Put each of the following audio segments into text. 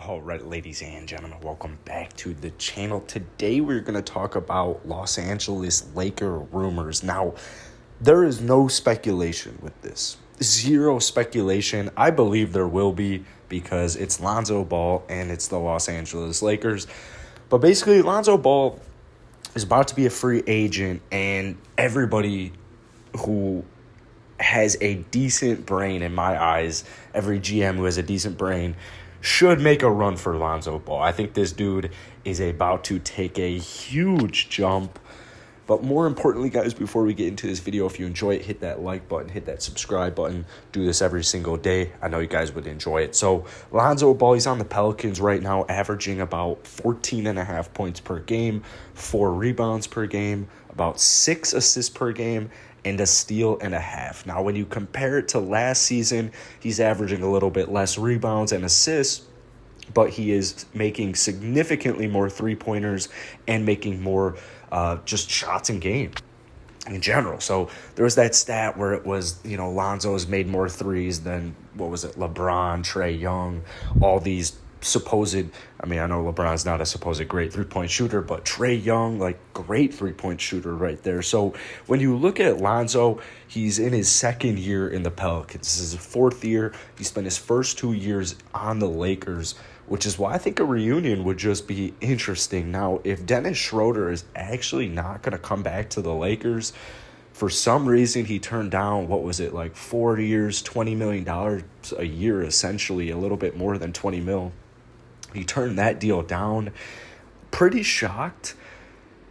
All right, ladies and gentlemen, welcome back to the channel. Today we're going to talk about Los Angeles Laker rumors. Now, there is no speculation with this. Zero speculation. I believe there will be because it's Lonzo Ball and it's the Los Angeles Lakers. But basically, Lonzo Ball is about to be a free agent, and everybody who has a decent brain, in my eyes, every GM who has a decent brain, should make a run for Lonzo Ball. I think this dude is about to take a huge jump. But more importantly, guys, before we get into this video, if you enjoy it, hit that like button, hit that subscribe button. Do this every single day. I know you guys would enjoy it. So Lonzo Ball, he's on the Pelicans right now, averaging about 14.5 points per game, 4 rebounds per game, about 6 assists per game, and a steal and a half. Now, when you compare it to last season, he's averaging a little bit less rebounds and assists, but he is making significantly more three-pointers and making more just shots in game in general. So there was that stat where it was, Lonzo has made more threes than, LeBron, Trae Young, all these supposed, I know LeBron's not a supposed great three-point shooter, but Trae Young, great three-point shooter right there. So when you look at Lonzo, he's in his second year in the Pelicans. This is his fourth year. He spent his first 2 years on the Lakers, which is why I think a reunion would just be interesting. Now, if Dennis Schroeder is actually not going to come back to the Lakers, for some reason he turned down, 4 years, $20 million a year, essentially, a little bit more than 20 mil. He turned that deal down. Pretty shocked.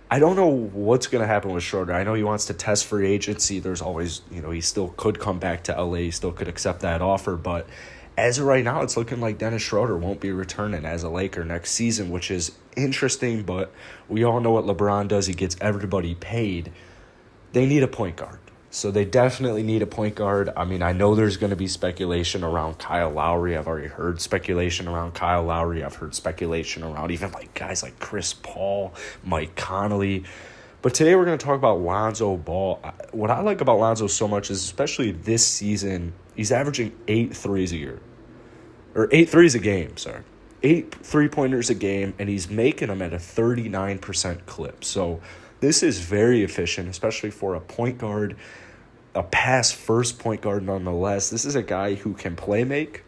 I don't know what's going to happen with Schroeder. I know he wants to test free agency. There's always, he still could come back to LA. He still could accept that offer. But as of right now, it's looking like Dennis Schroeder won't be returning as a Laker next season, which is interesting. But we all know what LeBron does. He gets everybody paid. They need a point guard. So they definitely need a point guard. I know there's going to be speculation around Kyle Lowry. I've already heard speculation around Kyle Lowry. I've heard speculation around even guys like Chris Paul, Mike Conley. But today we're going to talk about Lonzo Ball. What I like about Lonzo so much is, especially this season, he's averaging 8 threes a year. Or 8 threes a game, sorry. 8 three-pointers a game, and he's making them at a 39% clip. So this is very efficient, especially for a point guard, a pass-first point guard nonetheless. This is a guy who can play make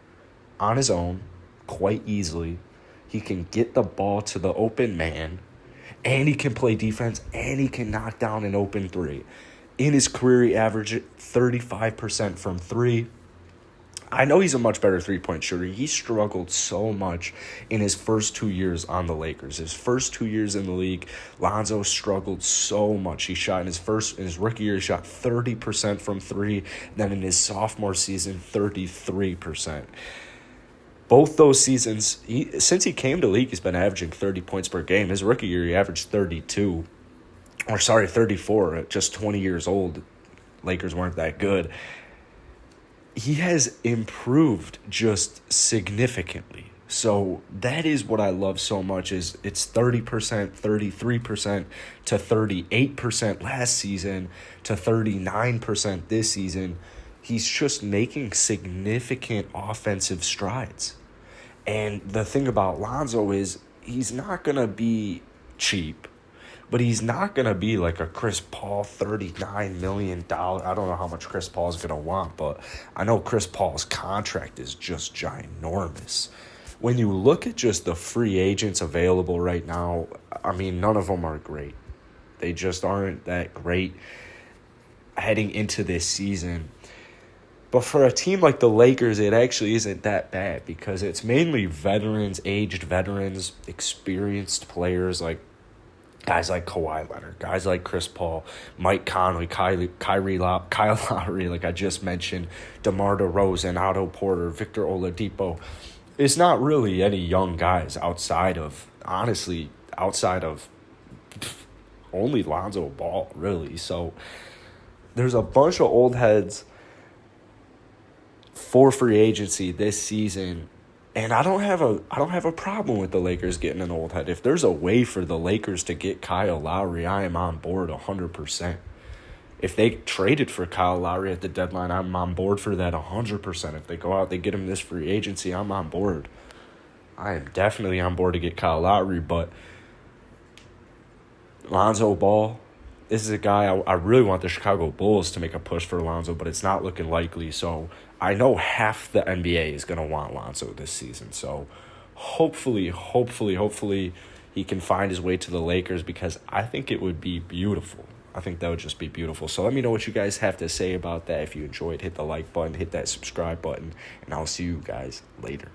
on his own quite easily. He can get the ball to the open man, and he can play defense, and he can knock down an open three. In his career, he averaged 35% from three. I know he's a much better three-point shooter. He struggled so much in his first 2 years on the Lakers. His first 2 years in the league, Lonzo struggled so much. He shot in his rookie year, he shot 30% from three. Then in his sophomore season, 33%. Both those seasons, since he came to the league, he's been averaging 30 points per game. His rookie year, he averaged 34 at just 20 years old. Lakers weren't that good. He has improved just significantly. So that is what I love so much, is it's 30%, 33% to 38% last season to 39% this season. He's just making significant offensive strides. And the thing about Lonzo is he's not going to be cheap. But he's not going to be like a Chris Paul, $39 million. I don't know how much Chris Paul is going to want, but I know Chris Paul's contract is just ginormous. When you look at just the free agents available right now, none of them are great. They just aren't that great heading into this season. But for a team like the Lakers, it actually isn't that bad because it's mainly veterans, aged veterans, experienced players guys like Kawhi Leonard, guys like Chris Paul, Mike Conley, Kyle Lowry, like I just mentioned, DeMar DeRozan, Otto Porter, Victor Oladipo. It's not really any young guys outside of only Lonzo Ball, really. So there's a bunch of old heads for free agency this season. And I don't have a problem with the Lakers getting an old head. If there's a way for the Lakers to get Kyle Lowry, I am on board 100%. If they traded for Kyle Lowry at the deadline, I'm on board for that 100%. If they go out, they get him this free agency, I'm on board. I am definitely on board to get Kyle Lowry, but Lonzo Ball, this is a guy I really want the Chicago Bulls to make a push for Lonzo, but it's not looking likely. So I know half the NBA is going to want Lonzo this season. So hopefully, he can find his way to the Lakers, because I think it would be beautiful. I think that would just be beautiful. So let me know what you guys have to say about that. If you enjoyed, hit the like button, hit that subscribe button, and I'll see you guys later.